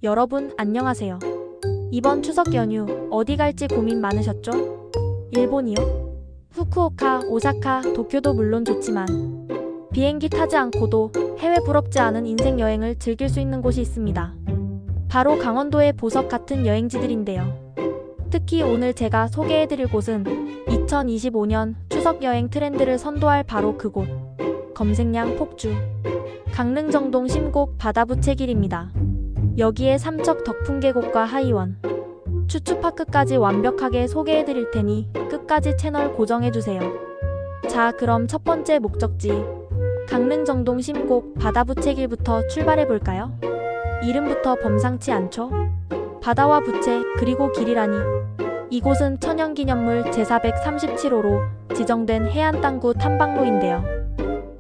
여러분 안녕하세요. 이번 추석 연휴 어디 갈지 고민 많으셨죠? 일본이요? 후쿠오카, 오사카, 도쿄도 물론 좋지만 비행기 타지 않고도 해외 부럽지 않은 인생 여행을 즐길 수 있는 곳이 있습니다. 바로 강원도의 보석 같은 여행지들인데요. 특히 오늘 제가 소개해드릴 곳은 2025년 추석 여행 트렌드를 선도할 바로 그곳, 검색량 폭주 강릉 정동 심곡 바다부채길입니다. 여기에 삼척 덕풍계곡과 하이원, 추추파크까지 완벽하게 소개해드릴 테니 끝까지 채널 고정해주세요. 자, 그럼 첫 번째 목적지 강릉 정동 심곡 바다부채길부터 출발해볼까요? 이름부터 범상치 않죠? 바다와 부채 그리고 길이라니. 이곳은 천연기념물 제437호로 지정된 해안땅구 탐방로인데요.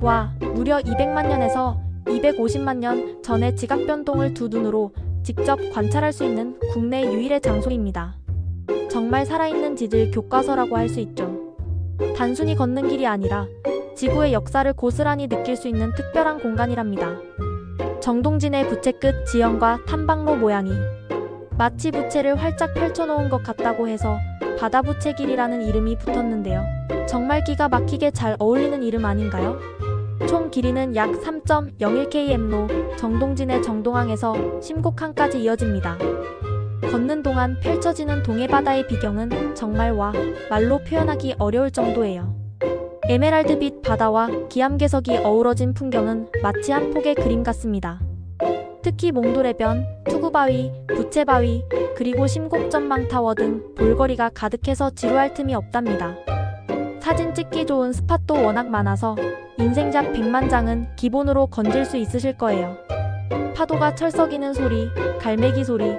와, 무려 200만 년에서 250만 년 전의 지각 변동을 두 눈으로 직접 관찰할 수 있는 국내 유일의 장소입니다. 정말 살아있는 지질 교과서라고 할 수 있죠. 단순히 걷는 길이 아니라 지구의 역사를 고스란히 느낄 수 있는 특별한 공간이랍니다. 정동진의 부채 끝 지형과 탐방로 모양이 마치 부채를 활짝 펼쳐놓은 것 같다고 해서 바다부채길이라는 이름이 붙었는데요. 정말 기가 막히게 잘 어울리는 이름 아닌가요? 총 길이는 약 3.01km로 정동진의 정동항에서 심곡항까지 이어집니다. 걷는 동안 펼쳐지는 동해바다의 비경은 정말 말로 표현하기 어려울 정도예요. 에메랄드빛 바다와 기암괴석이 어우러진 풍경은 마치 한 폭의 그림 같습니다. 특히 몽돌해변, 투구바위, 부채바위, 그리고 심곡전망타워 등 볼거리가 가득해서 지루할 틈이 없답니다. 사진 찍기 좋은 스팟도 워낙 많아서 인생샷 100만장은 기본으로 건질 수 있으실 거예요. 파도가 철썩이는 소리, 갈매기 소리,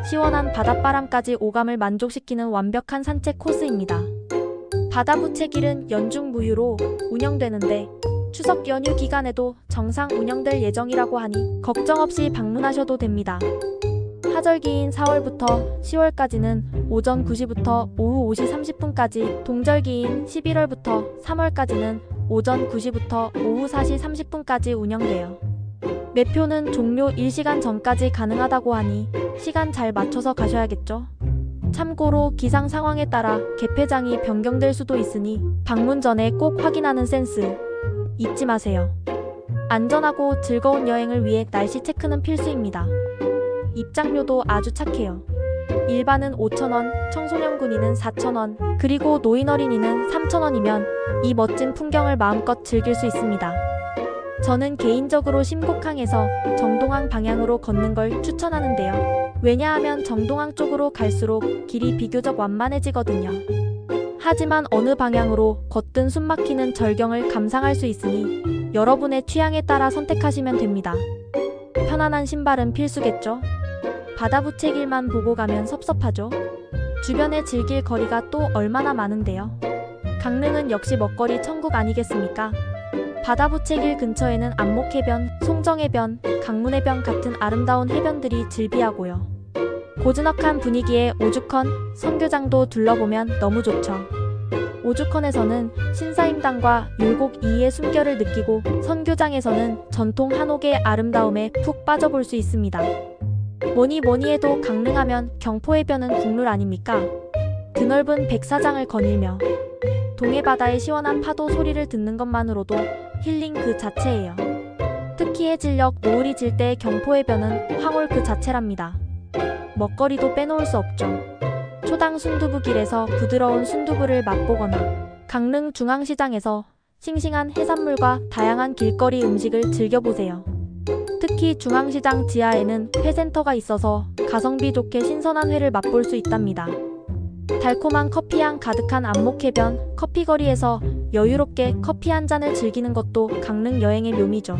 시원한 바닷바람까지 오감을 만족시키는 완벽한 산책 코스입니다. 바다부채길은 연중 무휴로 운영되는데 추석 연휴 기간에도 정상 운영될 예정이라고 하니 걱정 없이 방문하셔도 됩니다. 하절기인 4월부터 10월까지는 오전 9시부터 오후 5시 30분까지, 동절기인 11월부터 3월까지는 오전 9시부터 오후 4시 30분까지 운영돼요. 매표는 종료 1시간 전까지 가능하다고 하니 시간 잘 맞춰서 가셔야겠죠? 참고로 기상 상황에 따라 개폐장이 변경될 수도 있으니 방문 전에 꼭 확인하는 센스 잊지 마세요. 안전하고 즐거운 여행을 위해 날씨 체크는 필수입니다. 입장료도 아주 착해요. 일반은 5,000원, 청소년 군인은 4,000원, 그리고 노인 어린이는 3,000원이면 이 멋진 풍경을 마음껏 즐길 수 있습니다. 저는 개인적으로 심곡항에서 정동항 방향으로 걷는 걸 추천하는데요. 왜냐하면 정동항 쪽으로 갈수록 길이 비교적 완만해지거든요. 하지만 어느 방향으로 걷든 숨막히는 절경을 감상할 수 있으니 여러분의 취향에 따라 선택하시면 됩니다. 편안한 신발은 필수겠죠? 바다부채길만 보고 가면 섭섭하죠? 주변에 즐길 거리가 또 얼마나 많은데요. 강릉은 역시 먹거리 천국 아니겠습니까? 바다부채길 근처에는 안목해변, 송정해변, 강문해변 같은 아름다운 해변들이 즐비하고요. 고즈넉한 분위기의 오죽헌, 선교장도 둘러보면 너무 좋죠. 오죽헌에서는 신사임당과 율곡 이의 숨결을 느끼고, 선교장에서는 전통 한옥의 아름다움에 푹 빠져볼 수 있습니다. 뭐니 해도 강릉하면 경포해변은 국룰 아닙니까? 드넓은 백사장을 거닐며 동해바다의 시원한 파도 소리를 듣는 것만으로도 힐링 그 자체예요. 특히 해질녘 노을이 질 때의 경포해변은 황홀 그 자체랍니다. 먹거리도 빼놓을 수 없죠. 초당 순두부길에서 부드러운 순두부를 맛보거나 강릉 중앙시장에서 싱싱한 해산물과 다양한 길거리 음식을 즐겨보세요. 특히 중앙시장 지하에는 회센터가 있어서 가성비 좋게 신선한 회를 맛볼 수 있답니다. 달콤한 커피향 가득한 안목해변 커피거리에서 여유롭게 커피 한 잔을 즐기는 것도 강릉 여행의 묘미죠.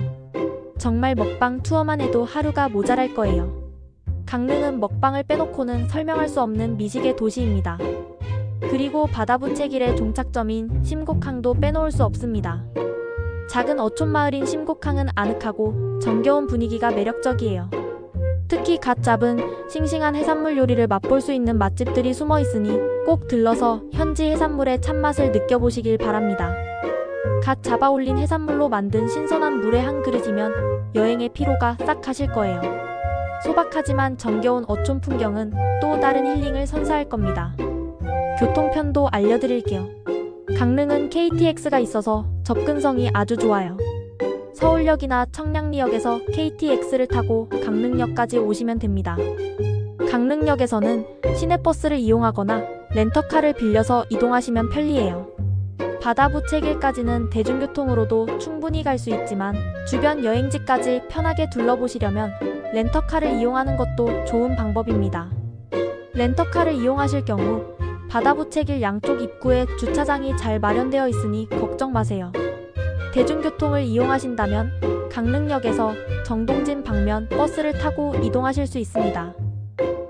정말 먹방 투어만 해도 하루가 모자랄 거예요. 강릉은 먹방을 빼놓고는 설명할 수 없는 미식의 도시입니다. 그리고 바다부채길의 종착점인 심곡항도 빼놓을 수 없습니다. 작은 어촌마을인 심곡항은 아늑하고 정겨운 분위기가 매력적이에요. 특히 갓 잡은 싱싱한 해산물 요리를 맛볼 수 있는 맛집들이 숨어 있으니 꼭 들러서 현지 해산물의 참맛을 느껴보시길 바랍니다. 갓 잡아 올린 해산물로 만든 신선한 물회 한 그릇이면 여행의 피로가 싹 가실 거예요. 소박하지만 정겨운 어촌 풍경은 또 다른 힐링을 선사할 겁니다. 교통편도 알려드릴게요. 강릉은 KTX가 있어서 접근성이 아주 좋아요. 서울역이나 청량리역에서 KTX를 타고 강릉역까지 오시면 됩니다. 강릉역에서는 시내버스를 이용하거나 렌터카를 빌려서 이동하시면 편리해요. 바다부채길까지는 대중교통으로도 충분히 갈 수 있지만 주변 여행지까지 편하게 둘러보시려면 렌터카를 이용하는 것도 좋은 방법입니다. 렌터카를 이용하실 경우 바다부채길 양쪽 입구에 주차장이 잘 마련되어 있으니 걱정 마세요. 대중교통을 이용하신다면 강릉역에서 정동진 방면 버스를 타고 이동하실 수 있습니다.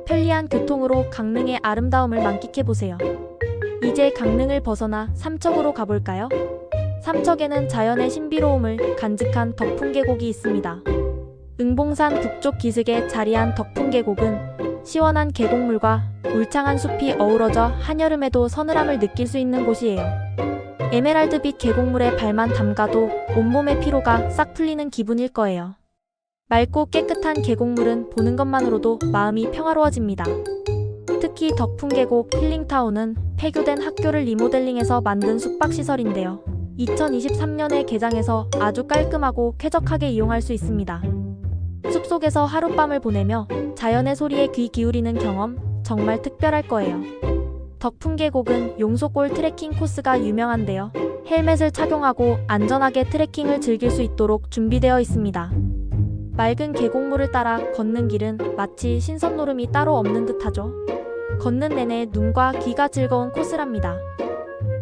편리한 교통으로 강릉의 아름다움을 만끽해보세요. 이제 강릉을 벗어나 삼척으로 가볼까요? 삼척에는 자연의 신비로움을 간직한 덕풍계곡이 있습니다. 응봉산 북쪽 기슭에 자리한 덕풍계곡은 시원한 계곡물과 울창한 숲이 어우러져 한여름에도 서늘함을 느낄 수 있는 곳이에요. 에메랄드빛 계곡물에 발만 담가도 온몸의 피로가 싹 풀리는 기분일 거예요. 맑고 깨끗한 계곡물은 보는 것만으로도 마음이 평화로워집니다. 특히 덕풍계곡 힐링타운은 폐교된 학교를 리모델링해서 만든 숙박시설인데요. 2023년에 개장해서 아주 깔끔하고 쾌적하게 이용할 수 있습니다. 숲속에서 하룻밤을 보내며 자연의 소리에 귀 기울이는 경험 정말 특별할 거예요. 덕풍계곡은 용소골 트레킹 코스가 유명한데요. 헬멧을 착용하고 안전하게 트레킹을 즐길 수 있도록 준비되어 있습니다. 맑은 계곡물을 따라 걷는 길은 마치 신선놀음이 따로 없는 듯하죠. 걷는 내내 눈과 귀가 즐거운 코스랍니다.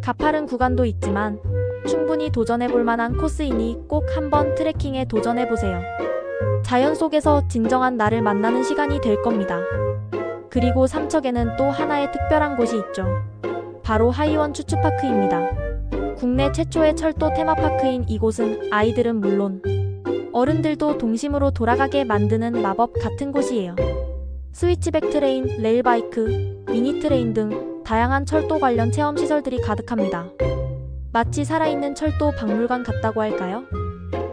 가파른 구간도 있지만 충분히 도전해볼 만한 코스이니 꼭 한번 트레킹에 도전해보세요. 자연 속에서 진정한 나를 만나는 시간이 될 겁니다. 그리고 삼척에는 또 하나의 특별한 곳이 있죠. 바로 하이원 추추파크입니다. 국내 최초의 철도 테마파크인 이곳은 아이들은 물론 어른들도 동심으로 돌아가게 만드는 마법 같은 곳이에요. 스위치백 트레인, 레일바이크, 미니트레인 등 다양한 철도 관련 체험시설들이 가득합니다. 마치 살아있는 철도 박물관 같다고 할까요?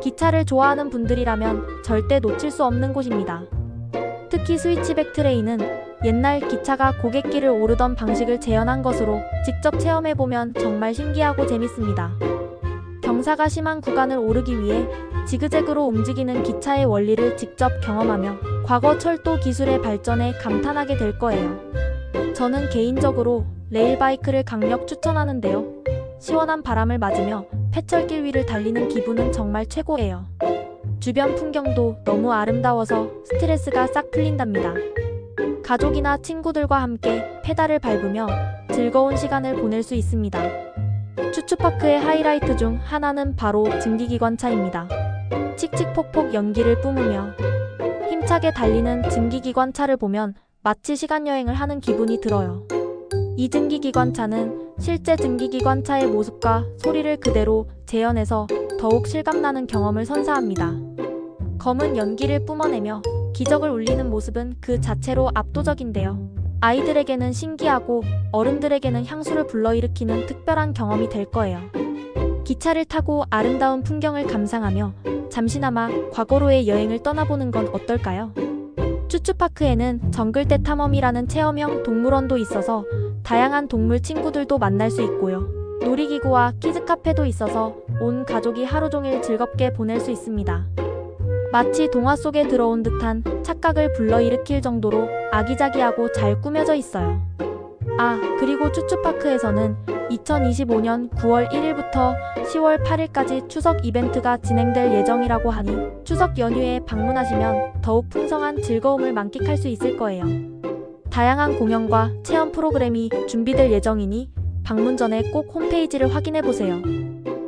기차를 좋아하는 분들이라면 절대 놓칠 수 없는 곳입니다. 특히 스위치백 트레인은 옛날 기차가 고갯길을 오르던 방식을 재현한 것으로 직접 체험해보면 정말 신기하고 재밌습니다. 경사가 심한 구간을 오르기 위해 지그재그로 움직이는 기차의 원리를 직접 경험하며 과거 철도 기술의 발전에 감탄하게 될 거예요. 저는 개인적으로 레일바이크를 강력 추천하는데요. 시원한 바람을 맞으며 폐철길 위를 달리는 기분은 정말 최고예요. 주변 풍경도 너무 아름다워서 스트레스가 싹 풀린답니다. 가족이나 친구들과 함께 페달을 밟으며 즐거운 시간을 보낼 수 있습니다. 추추파크의 하이라이트 중 하나는 바로 증기기관차입니다. 칙칙폭폭 연기를 뿜으며 힘차게 달리는 증기기관차를 보면 마치 시간여행을 하는 기분이 들어요. 이 증기기관차는 실제 증기기관차의 모습과 소리를 그대로 재현해서 더욱 실감나는 경험을 선사합니다. 검은 연기를 뿜어내며 기적을 울리는 모습은 그 자체로 압도적인데요. 아이들에게는 신기하고 어른들에게는 향수를 불러일으키는 특별한 경험이 될 거예요. 기차를 타고 아름다운 풍경을 감상하며 잠시나마 과거로의 여행을 떠나보는 건 어떨까요? 추추파크에는 정글대 탐험이라는 체험형 동물원도 있어서 다양한 동물 친구들도 만날 수 있고요. 놀이기구와 키즈카페도 있어서 온 가족이 하루 종일 즐겁게 보낼 수 있습니다. 마치 동화 속에 들어온 듯한 착각을 불러일으킬 정도로 아기자기하고 잘 꾸며져 있어요. 그리고 추추파크에서는 2025년 9월 1일부터 10월 8일까지 추석 이벤트가 진행될 예정이라고 하니 추석 연휴에 방문하시면 더욱 풍성한 즐거움을 만끽할 수 있을 거예요. 다양한 공연과 체험 프로그램이 준비될 예정이니 방문 전에 꼭 홈페이지를 확인해보세요.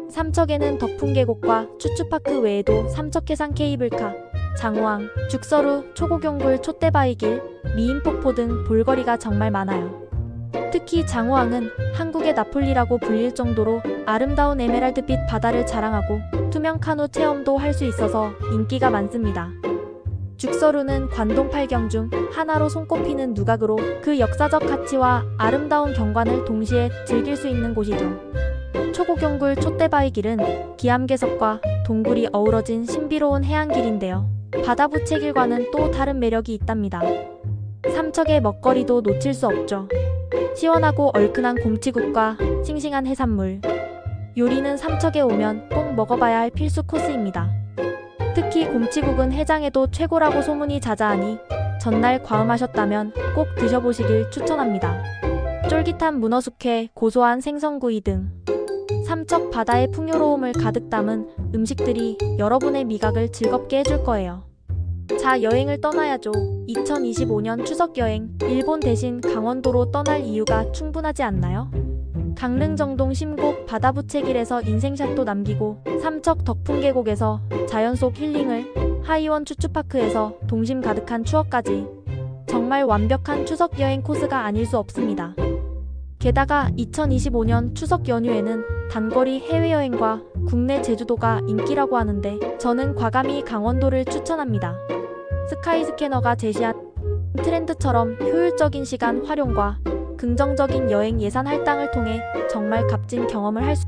삼척에는 덕풍계곡과 추추파크 외에도 삼척해상 케이블카, 장호항, 죽서루, 초고경굴, 촛대바위길, 미인폭포 등 볼거리가 정말 많아요. 특히 장호항은 한국의 나폴리라고 불릴 정도로 아름다운 에메랄드빛 바다를 자랑하고 투명 카누 체험도 할 수 있어서 인기가 많습니다. 죽서루는 관동 8경 중 하나로 손꼽히는 누각으로 그 역사적 가치와 아름다운 경관을 동시에 즐길 수 있는 곳이죠. 초고경굴 촛대바위길은 기암괴석과 동굴이 어우러진 신비로운 해안길인데요. 바다 부채길과는 또 다른 매력이 있답니다. 삼척의 먹거리도 놓칠 수 없죠. 시원하고 얼큰한 곰치국과 싱싱한 해산물. 요리는 삼척에 오면 꼭 먹어봐야 할 필수 코스입니다. 특히 곰치국은 해장에도 최고라고 소문이 자자하니 전날 과음하셨다면 꼭 드셔보시길 추천합니다. 쫄깃한 문어숙회, 고소한 생선구이 등 삼척 바다의 풍요로움을 가득 담은 음식들이 여러분의 미각을 즐겁게 해줄 거예요. 자, 여행을 떠나야죠. 2025년 추석 여행, 일본 대신 강원도로 떠날 이유가 충분하지 않나요? 강릉 정동 심곡 바다부채길에서 인생샷도 남기고 삼척 덕풍계곡에서 자연 속 힐링을, 하이원 추추파크에서 동심 가득한 추억까지 정말 완벽한 추석 여행 코스가 아닐 수 없습니다. 게다가 2025년 추석 연휴에는 단거리 해외여행과 국내 제주도가 인기라고 하는데 저는 과감히 강원도를 추천합니다. 스카이스캐너가 제시한 트렌드처럼 효율적인 시간 활용과 긍정적인 여행 예산 할당을 통해 정말 값진 경험을 할 수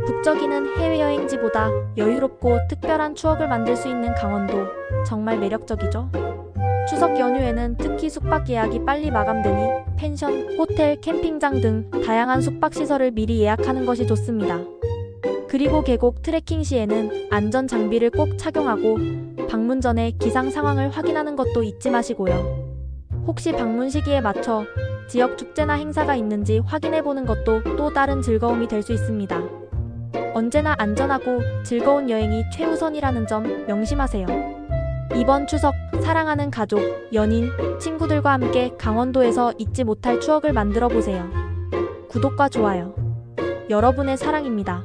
북적이는 해외여행지보다 여유롭고 특별한 추억을 만들 수 있는 강원도 정말 매력적이죠. 추석 연휴에는 특히 숙박 예약이 빨리 마감되니 펜션, 호텔, 캠핑장 등 다양한 숙박시설을 미리 예약하는 것이 좋습니다. 그리고 계곡 트레킹 시에는 안전 장비를 꼭 착용하고 방문 전에 기상 상황을 확인하는 것도 잊지 마시고요. 혹시 방문 시기에 맞춰 지역 축제나 행사가 있는지 확인해보는 것도 또 다른 즐거움이 될 수 있습니다. 언제나 안전하고 즐거운 여행이 최우선이라는 점 명심하세요. 이번 추석 사랑하는 가족, 연인, 친구들과 함께 강원도에서 잊지 못할 추억을 만들어 보세요. 구독과 좋아요. 여러분의 사랑입니다.